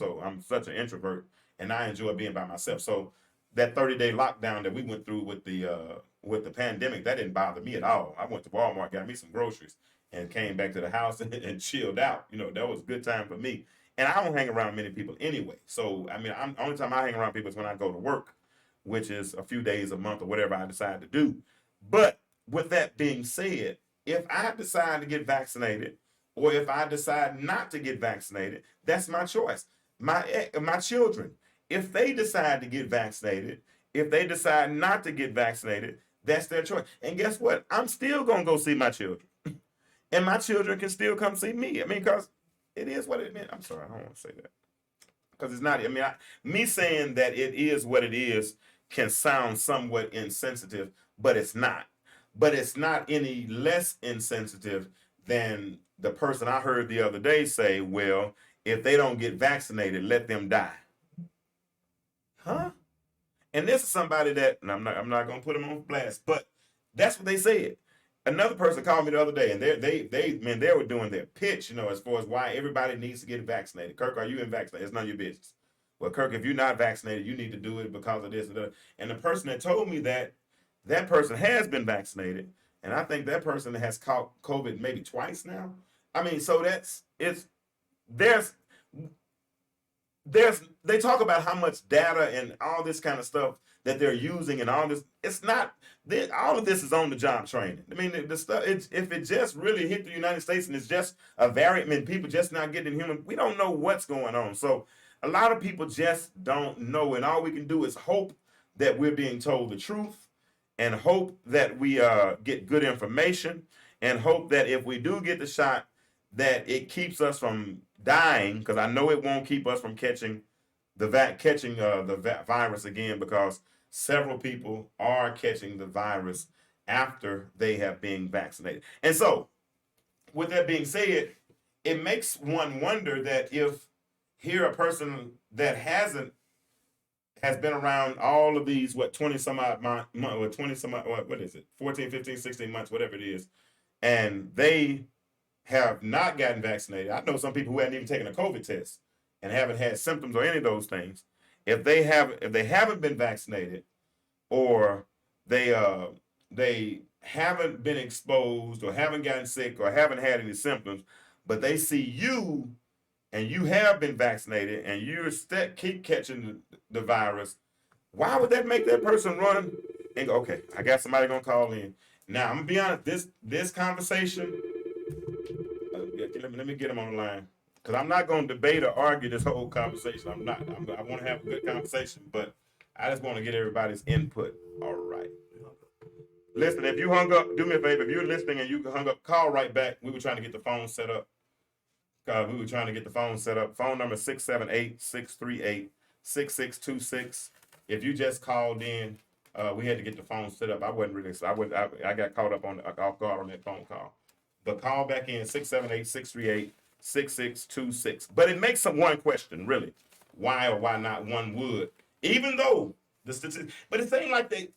such an introvert and I enjoy being by myself. So that 30-day lockdown that we went through with the pandemic, that didn't bother me at all. I went to Walmart, got me some groceries, and came back to the house and chilled out. You know, that was a good time for me. And I don't hang around many people anyway. So I mean, only time I hang around people is when I go to work, which is a few days a month or whatever I decide to do. But with that being said, if I decide to get vaccinated, or if I decide not to get vaccinated, that's my choice. My children, if they decide to get vaccinated, if they decide not to get vaccinated, that's their choice. And guess what? I'm still gonna go see my children, and my children can still come see me. I mean, because it is what it meant. I'm sorry, I don't want to say that, because it's not. I mean, me saying that it is what it is can sound somewhat insensitive, but it's not. But it's not any less insensitive than the person I heard the other day say, well, if they don't get vaccinated, let them die. Huh? And this is somebody that, and I'm not going to put them on blast, but that's what they said. Another person called me the other day, and they were doing their pitch, as far as why everybody needs to get vaccinated. Kirk, are you vaccinated? It's none of your business. Well, Kirk, if you're not vaccinated, you need to do it because of this and that. And the person that told me that person has been vaccinated, and I think that person has caught COVID maybe twice now. I mean, so there's they talk about how much data and all this kind of stuff that they're using and all this. It's not all of this is on the job training. I mean, the stuff. If it just really hit the United States and it's just a variant, I mean, people just not getting human. We don't know what's going on. So a lot of people just don't know, and all we can do is hope that we're being told the truth, and hope that we get good information, and hope that if we do get the shot, that it keeps us from dying, because I know it won't keep us from catching the virus again, because several people are catching the virus after they have been vaccinated. And so, with that being said, it makes one wonder that if here a person that has been around all of these 20 some odd months, 20 some odd, what is it, 14, 15, 16 months, whatever it is, and they have not gotten vaccinated. I know some people who hadn't even taken a COVID test and haven't had symptoms or any of those things. If they haven't been vaccinated, or they haven't been exposed or haven't gotten sick or haven't had any symptoms, but they see you and you have been vaccinated and you keep catching the virus, why would that make that person run and go, okay, I got somebody gonna call in? Now I'm gonna be honest, this conversation, let me get them on the line, because I'm not going to debate or argue this whole conversation. I want to have a good conversation, but I just want to get everybody's input. All right. Listen, if you hung up, do me a favor. If you're listening and you hung up, call right back. We were trying to get the phone set up. Phone number 678-638-6626. If you just called in, we had to get the phone set up. I got caught up off guard on that phone call. But call back in 678-638-6626. But it makes one question, really. Why or why not one would? Even though the statistics, but it ain't like the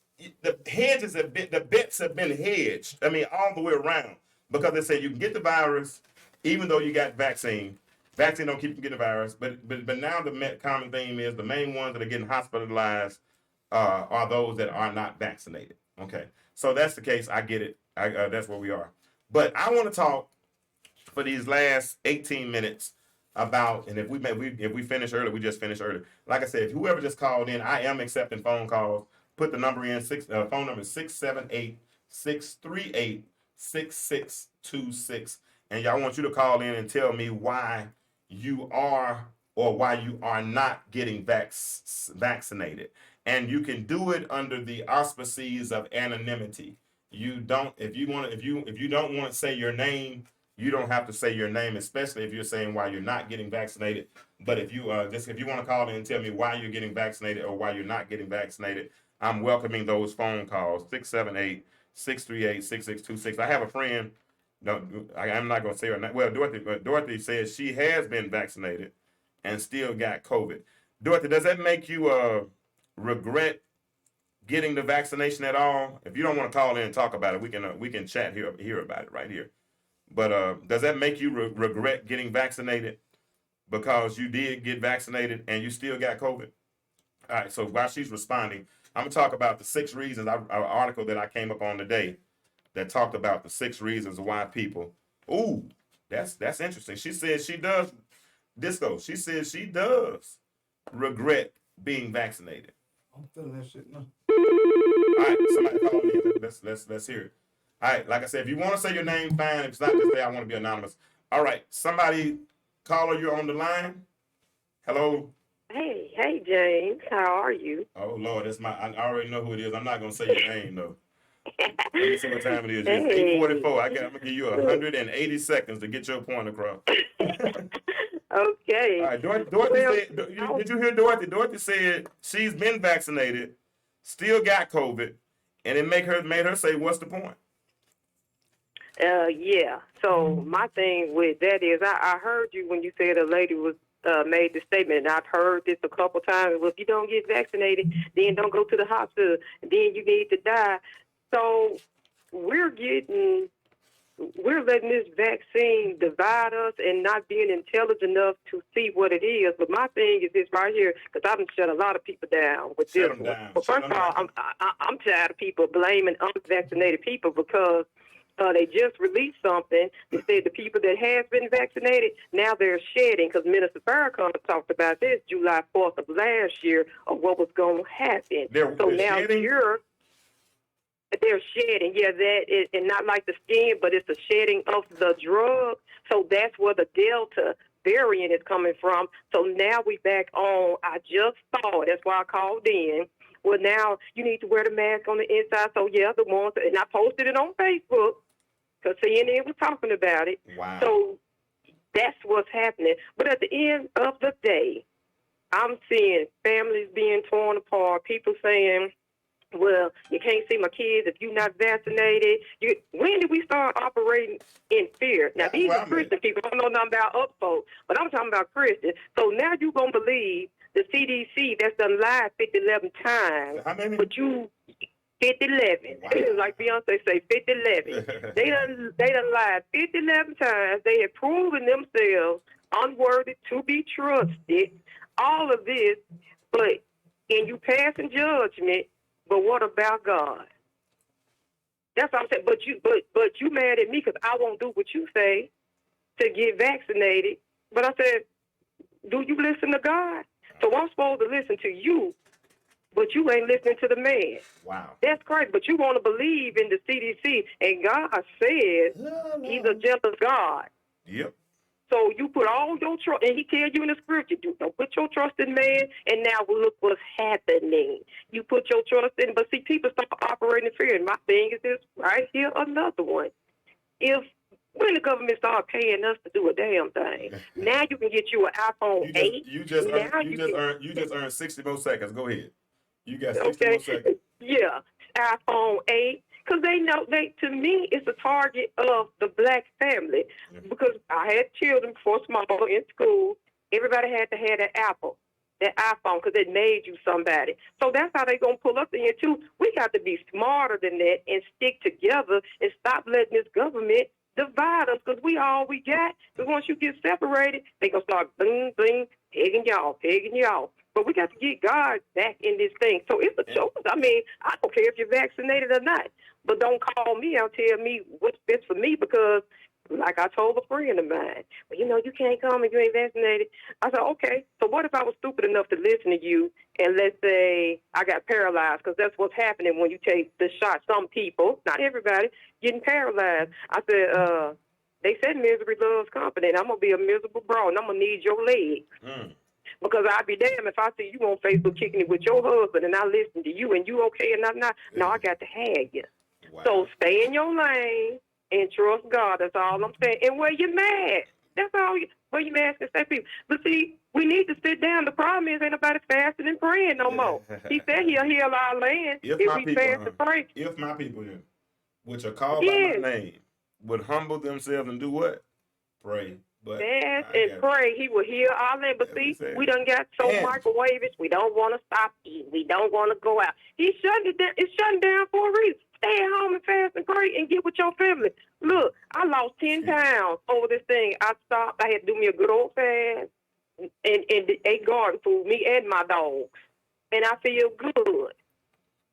bets have been hedged. I mean, all the way around. Because they say you can get the virus even though you got vaccine. Vaccine don't keep you from getting the virus. But now the common theme is the main ones that are getting hospitalized are those that are not vaccinated. Okay. So that's the case. I get it. That's where we are. But I want to talk for these last 18 minutes about, and if we finish early, we just finish early. Like I said, whoever just called in, I am accepting phone calls. Put the number in, phone number 678-638-6626. And y'all, want you to call in and tell me why you are or why you are not getting vaccinated. And you can do it under the auspices of anonymity. You don't, if you don't want to say your name, you don't have to say your name, especially if you're saying why you're not getting vaccinated. But if you want to call in and tell me why you're getting vaccinated or why you're not getting vaccinated, I'm welcoming those phone calls. 678-638-6626. I have a friend. No, I'm not going to say her name. Well, Dorothy says she has been vaccinated and still got COVID. Dorothy, does that make you regret getting the vaccination at all? If you don't want to call in and talk about it, we can chat here about it right here. But does that make you regret getting vaccinated because you did get vaccinated and you still got COVID? All right. So while she's responding, I'm gonna talk about the 6 reasons. An article that I came up on today that talked about the 6 reasons why people. Ooh, that's interesting. She says she does. She says she does regret being vaccinated. I'm feeling that shit now. All right, somebody call me. Let's hear it. All right, like I said, if you want to say your name, fine. If it's not, just say I want to be anonymous. All right, somebody, caller, you're on the line. Hello. Hey, James. How are you? Oh Lord, I already know who it is. I'm not gonna say your name though. Let me see what time it is. It's 8:44. I'm gonna give you 180 seconds to get your point across. Okay. All right, Dorothy said, did you hear Dorothy? Dorothy said she's been vaccinated, still got COVID, and it made her say, "What's the point?" Yeah. So my thing with that is, I heard you when you said a lady was made the statement, and I've heard this a couple times. Well, if you don't get vaccinated, then don't go to the hospital. Then you need to die. So we're letting this vaccine divide us and not being intelligent enough to see what it is. But my thing is this right here, because I've shut a lot of people down with Shut this them one. down. But first of all, I'm tired of people blaming unvaccinated people because they just released something that said the people that has been vaccinated, now they're shedding, because Minister Farrakhan talked about this July 4th of last year of what was going to happen. They're now shedding? they're shedding, yeah, that is, and not like the skin, but it's the shedding of the drug. So that's where the Delta variant is coming from. So now we back on. I just saw it. That's why I called in. Well, now you need to wear the mask on the inside. So yeah, the ones, and I posted it on Facebook because CNN was talking about it. Wow. So that's what's happening. But at the end of the day, I'm seeing families being torn apart. People saying, well, you can't see my kids if you're not vaccinated. When did we start operating in fear? Now, these are Christian people. I don't know nothing about up folks, but I'm talking about Christians. So now you're going to believe the CDC that's done lied 50-11 times. How many? But you, 50-11. Wow. Like Beyonce say, 50-11. They done lied 50-11 times. They have proven themselves unworthy to be trusted. All of this, but and you passing judgment. But what about God? That's what I'm saying. But you mad at me because I won't do what you say to get vaccinated. But I said, do you listen to God? So I'm supposed to listen to you, but you ain't listening to the man. Wow. That's crazy. But you want to believe in the CDC, and God says he's a jealous God. Yep. So you put all your trust, and he tell you in the scripture, don't put your trust in man, and now look what's happening. You put your trust in, but see, people start operating in fear, and my thing is this right here, another one. When the government start paying us to do a damn thing, now you can get you an iPhone 8. You just earned 60 more seconds. Go ahead. You got 60 more seconds. Yeah, iPhone 8. Because to me, it's a target of the black family. Mm-hmm. Because I had children before small in school. Everybody had to have that Apple, that iPhone, because it made you somebody. So that's how they going to pull up in here, too. We got to be smarter than that and stick together and stop letting this government divide us, because we all we got. Because once you get separated, they going to start bling, bling, pegging y'all. But we got to get God back in this thing. So it's a choice. I mean, I don't care if you're vaccinated or not. But don't call me and tell me what's best for me, because, like I told a friend of mine, well, you can't come and you ain't vaccinated. I said, okay, so what if I was stupid enough to listen to you and let's say I got paralyzed, because that's what's happening when you take the shot. Some people, not everybody, getting paralyzed. I said, they said misery loves company, and I'm going to be a miserable bro, and I'm going to need your legs. Because I'd be damned if I see you on Facebook kicking it with your husband and I listen to you and you okay and I'm not. No, I got to have you. Wow. So stay in your lane and trust God. That's all I'm saying. And wear your mask. That's all. Wear your mask and stay people. But see, we need to sit down. The problem is ain't nobody fasting and praying no more. He said he'll heal our land if we fast and pray. If my people, which are called by my name, would humble themselves and do what? Pray. Fast and pray, he will heal our land. But see, we done got so microwavish. We don't want to stop eating. We don't want to go out. He's shutting it down. It's shutting down for a reason. Stay at home and fast and pray and get with your family. Look, I lost 10 pounds over this thing. I stopped. I had to do me a good old fast and ate garden food, me and my dogs. And I feel good.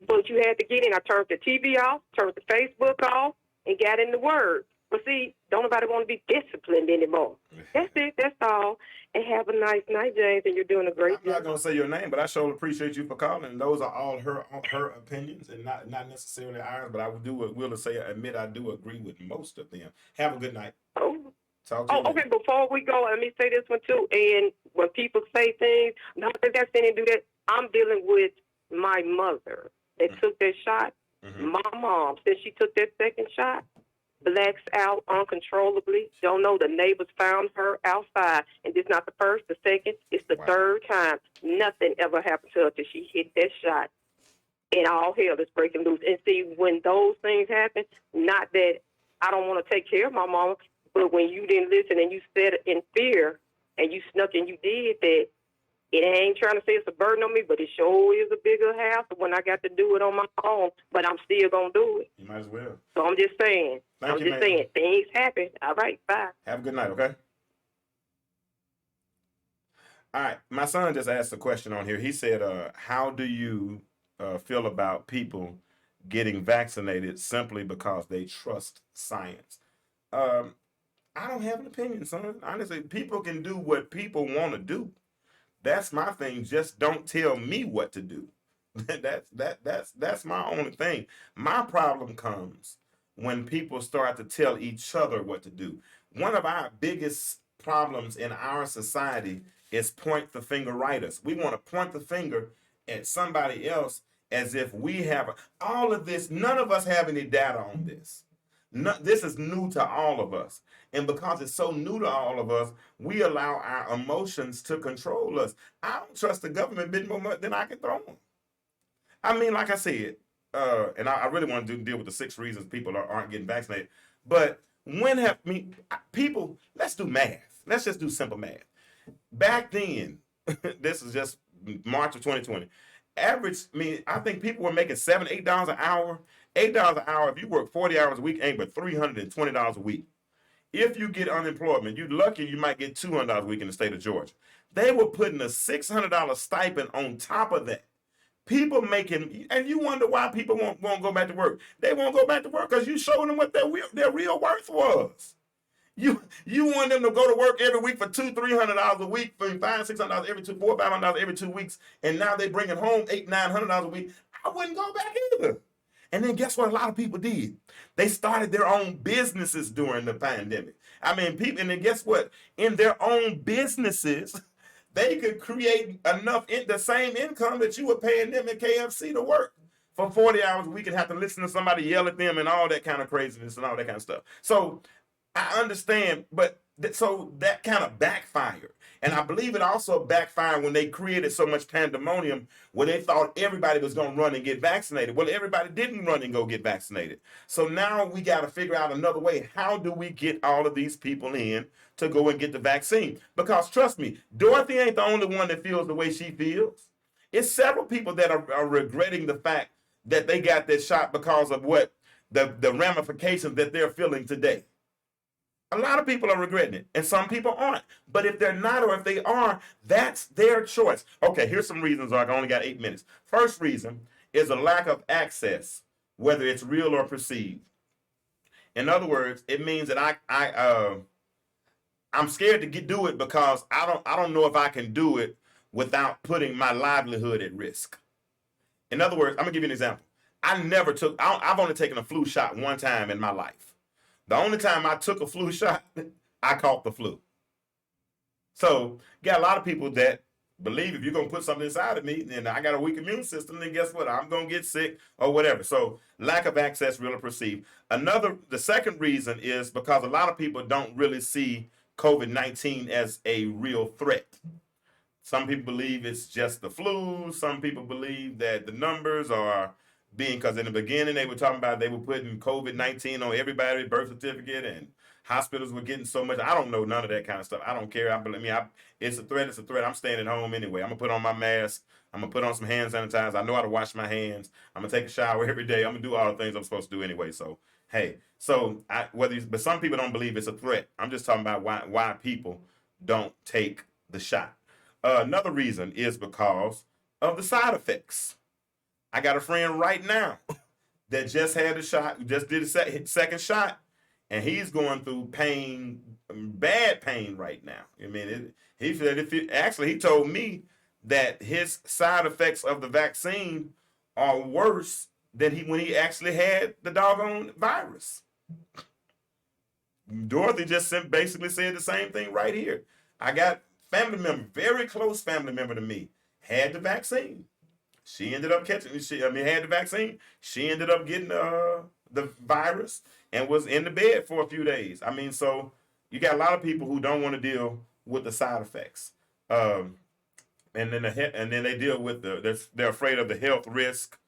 But you had to get in. I turned the TV off, turned the Facebook off, and got in the Word. But see, don't nobody want to be disciplined anymore. That's it. That's all. And have a nice night, James, and you're doing a great job. I'm not going to say your name, but I sure appreciate you for calling. Those are all her opinions and not necessarily ours, but I will admit I do agree with most of them. Have a good night. Talk to you later. Okay, before we go, let me say this one too. And when people say things, not that that's anything to do that, I'm dealing with my mother that took that shot. My mom, since she took that second shot, blacks out uncontrollably. Don't know. The neighbors found her outside. And this is not the first, the second. It's the third time. Nothing ever happened to her till she hit that shot. And all hell is breaking loose. And see, when those things happen, not that I don't want to take care of my mama, but when you didn't listen and you said it in fear and you snuck and you did that, It ain't trying to say it's a burden on me, but it sure is a bigger hassle when I got to do it on my own. But I'm still gonna do it. You might as well. So I'm just saying. Thank you, ma'am. Things happen. All right, bye. Have a good night, okay? All right, my son just asked a question on here. He said, how do you feel about people getting vaccinated simply because they trust science? I don't have an opinion, son. Honestly, people can do what people want to do. That's my thing. Just don't tell me what to do. That's my only thing. My problem comes when people start to tell each other what to do. One of our biggest problems in our society is point the finger righters. We want to point the finger at somebody else as if we have all of this. None of us have any data on this. No, this is new to all of us. And because it's so new to all of us, we allow our emotions to control us. I don't trust the government a bit more than I can throw them. I mean, like I said, and I really want to deal with the 6 reasons people aren't getting vaccinated. But people, let's do math. Let's just do simple math. Back then, this is just March of 2020, I think people were making $7, $8 an hour. $8 an hour, if you work 40 hours a week, ain't but $320 a week. If you get unemployment, you're lucky you might get $200 a week in the state of Georgia. They were putting a $600 stipend on top of that. People making, and you wonder why people won't go back to work. They won't go back to work because you showed them what their real worth was. You want them to go to work every week for $200-$300 a week, for $500-$600 every 2, $400-$500 every 2 weeks, and now they bringing home $800-$900 a week. I wouldn't go back either. And then guess what a lot of people did? They started their own businesses during the pandemic. I mean, people, and then guess what? In their own businesses, they could create enough the same income that you were paying them at KFC to work for 40 hours a week and have to listen to somebody yell at them and all that kind of craziness and all that kind of stuff. So I understand, but so that kind of backfired. And I believe it also backfired when they created so much pandemonium where they thought everybody was going to run and get vaccinated. Well, everybody didn't run and go get vaccinated. So now we got to figure out another way. How do we get all of these people in to go and get the vaccine? Because trust me, Dorothy ain't the only one that feels the way she feels. It's several people that are regretting the fact that they got that shot because of what the ramifications that they're feeling today. A lot of people are regretting it, and some people aren't. But if they're not, or if they are, that's their choice. Okay, here's some reasons. I only got 8 minutes. First reason is a lack of access, whether it's real or perceived. In other words, it means that I'm scared to do it because I don't know if I can do it without putting my livelihood at risk. In other words, I'm gonna give you an example. I've only taken a flu shot one time in my life. The only time I took a flu shot, I caught the flu. So, got a lot of people that believe if you're going to put something inside of me, then I got a weak immune system, then guess what? I'm going to get sick or whatever. So, lack of access, real or perceived. The second reason is because a lot of people don't really see COVID-19 as a real threat. Some people believe it's just the flu. Some people believe that the numbers are because in the beginning they were talking about they were putting COVID-19 on everybody's birth certificate and hospitals were getting so much. I don't know none of that kind of stuff. I don't care. It's a threat. It's a threat. I'm staying at home anyway. I'm going to put on my mask. I'm going to put on some hand sanitizer. I know how to wash my hands. I'm going to take a shower every day. I'm going to do all the things I'm supposed to do anyway. So, hey, but some people don't believe it's a threat. I'm just talking about why people don't take the shot. Another reason is because of the side effects. I got a friend right now that just had a shot, just did a second shot, and he's going through pain, bad pain right now. I mean, he told me that his side effects of the vaccine are worse than when he actually had the doggone virus. Dorothy just basically said the same thing right here. I got family member, very close family member to me, had the vaccine. She ended up had the vaccine. She ended up getting the virus and was in the bed for a few days. I mean, so you got a lot of people who don't want to deal with the side effects, and then they deal with they're afraid of the health risk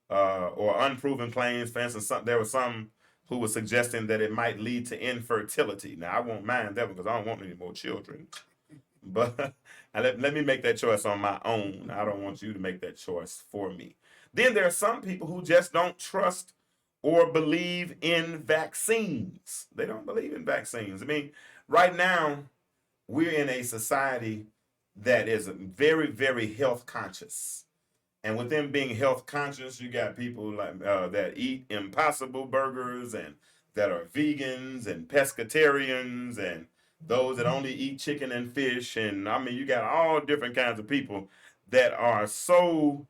or unproven claims. For instance, there was some who was suggesting that it might lead to infertility. Now, I won't mind that because I don't want any more children. but let me make that choice on my own. I don't want you to make that choice for me. Then there are some people who just don't trust or believe in vaccines. They don't believe in vaccines. I mean, right now, we're in a society that is very, very health conscious. And with them being health conscious, you got people like that eat impossible burgers and that are vegans and pescatarians and those that only eat chicken and fish. And I mean, you got all different kinds of people that are so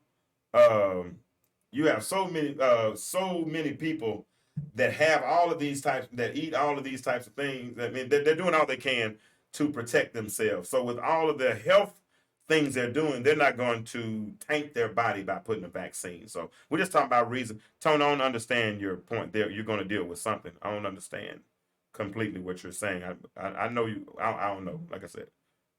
you have so many people that have all of these types that eat all of these types of things. I mean, they're doing all they can to protect themselves. So with all of the health things they're doing, they're not going to tank their body by putting a vaccine. So we're just talking about reason. Tone, I don't understand your point there. You're going to deal with something. I don't understand completely what you're saying. I know you. I don't know. Like I said,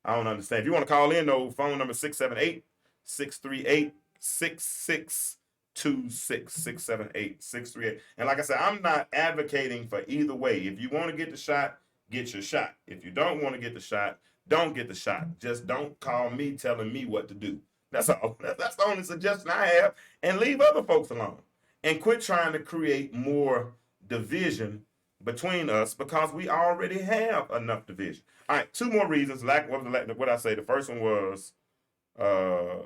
I don't understand. If you want to call in, though, phone number 678-638-6626. 678-638. And like I said, I'm not advocating for either way. If you want to get the shot, get your shot. If you don't want to get the shot, don't get the shot. Just don't call me telling me what to do. That's all. That's the only suggestion I have. And leave other folks alone. And quit trying to create more division between us because we already have enough division. All right, two more reasons. What I say? The first one was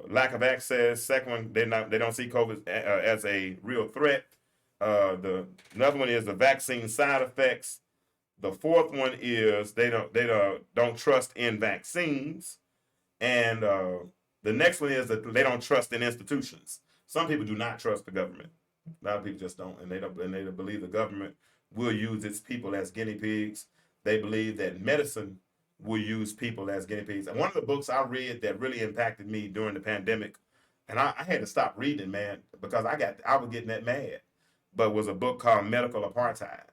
lack of access. Second one, they don't see COVID as a real threat. Another one is the vaccine side effects. The fourth one is they don't trust in vaccines, and the next one is that they don't trust in institutions. Some people do not trust the government. A lot of people just don't, and they don't believe the government will use its people as guinea pigs. They believe that medicine will use people as guinea pigs. And one of the books I read that really impacted me during the pandemic, and I had to stop reading, man, because I was getting that mad, but was a book called Medical Apartheid.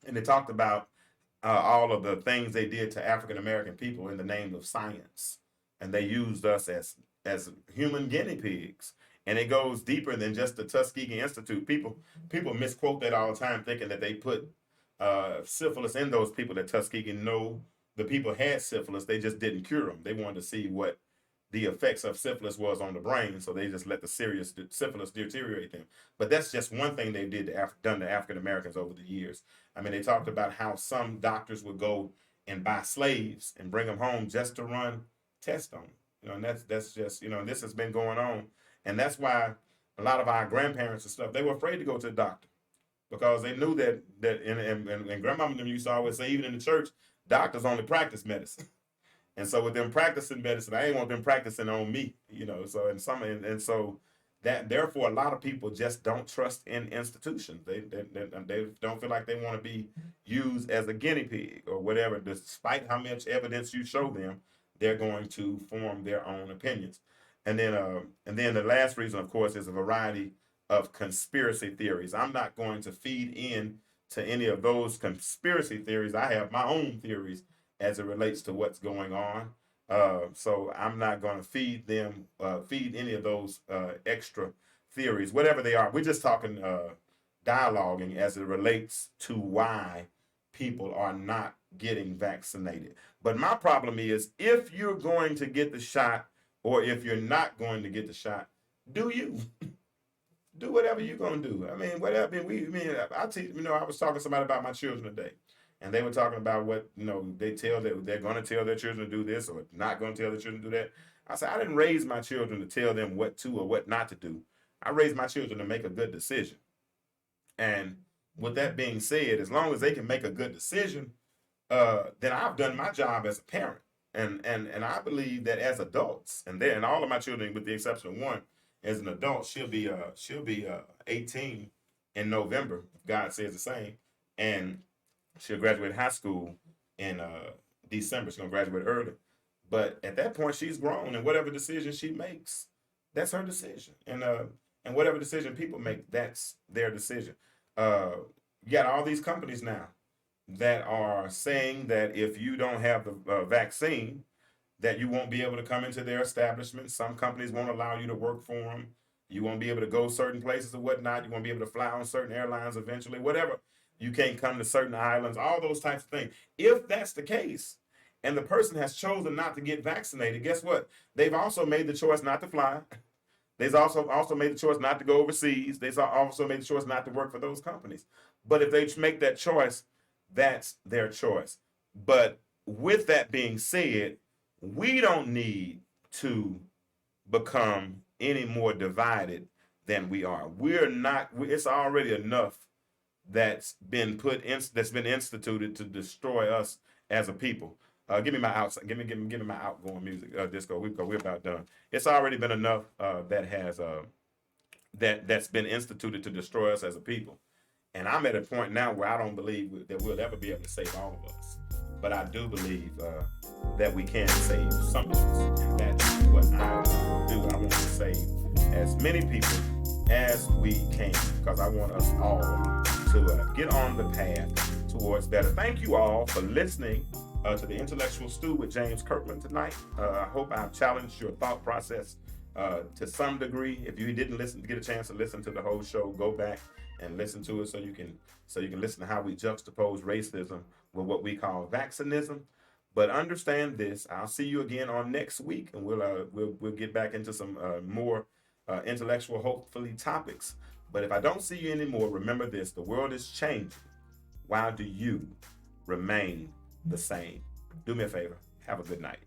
And they talked about all of the things they did to African American people in the name of science, and they used us as human guinea pigs. And it goes deeper than just the Tuskegee Institute. People misquote that all the time, thinking that they put syphilis in those people at Tuskegee. No, the people had syphilis. They just didn't cure them. They wanted to see what the effects of syphilis was on the brain, so they just let the serious syphilis deteriorate them. But that's just one thing they done to African Americans over the years. I mean, they talked about how some doctors would go and buy slaves and bring them home just to run tests on them. And that's just, this has been going on. And that's why a lot of our grandparents and stuff, they were afraid to go to the doctor because they knew that and grandmama and them used to always say, even in the church, doctors only practice medicine. And so with them practicing medicine, I ain't want them practicing on me, So so that therefore a lot of people just don't trust in institutions. They don't feel like they want to be used as a guinea pig or whatever. Despite how much evidence you show them, they're going to form their own opinions. And then the last reason, of course, is a variety of conspiracy theories. I'm not going to feed in to any of those conspiracy theories. I have my own theories as it relates to what's going on. So I'm not going to feed any of those extra theories, whatever they are. We're just talking dialoguing as it relates to why people are not getting vaccinated. But my problem is, if you're going to get the shot or if you're not going to get the shot, do you? Do whatever you're going to do. I mean, whatever. I teach, I was talking to somebody about my children today. And they were talking about what, they're going to tell their children to do this or not going to tell their children to do that. I said, I didn't raise my children to tell them what to or what not to do. I raised my children to make a good decision. And with that being said, as long as they can make a good decision, then I've done my job as a parent. And I believe that as adults, and all of my children, with the exception of one, as an adult, she'll be 18 in November, if God says the same. And she'll graduate high school in December. She's going to graduate early. But at that point, she's grown, and whatever decision she makes, that's her decision. And whatever decision people make, that's their decision. You got all these companies now that are saying that if you don't have the vaccine, that you won't be able to come into their establishment. Some companies won't allow you to work for them. You won't be able to go certain places or whatnot. You won't be able to fly on certain airlines eventually, whatever. You can't come to certain islands, all those types of things. If that's the case, and the person has chosen not to get vaccinated, guess what? They've also made the choice not to fly. They've also made the choice not to go overseas. They've also made the choice not to work for those companies. But if they make that choice, that's their choice. But with that being said, we don't need to become any more divided than we are. We're not. It's already enough that's been instituted to destroy us as a people. Give me my outside. Give me my outgoing music. Disco. We're about done. It's already been enough that's been instituted to destroy us as a people. And I'm at a point now where I don't believe that we'll ever be able to save all of us. But I do believe that we can save some of us. And that's what I want to do. I want to save as many people as we can, because I want us all to get on the path towards better. Thank you all for listening to the Intellectual Stew with James Kirklin tonight. I hope I've challenged your thought process to some degree. If you didn't get a chance to listen to the whole show, go back and listen to it so you can listen to how we juxtapose racism with what we call vaccinism. But understand this: I'll see you again on next week, and we'll get back into some more intellectual, hopefully, topics. But if I don't see you anymore, remember this: the world is changing. Why do you remain the same? Do me a favor. Have a good night.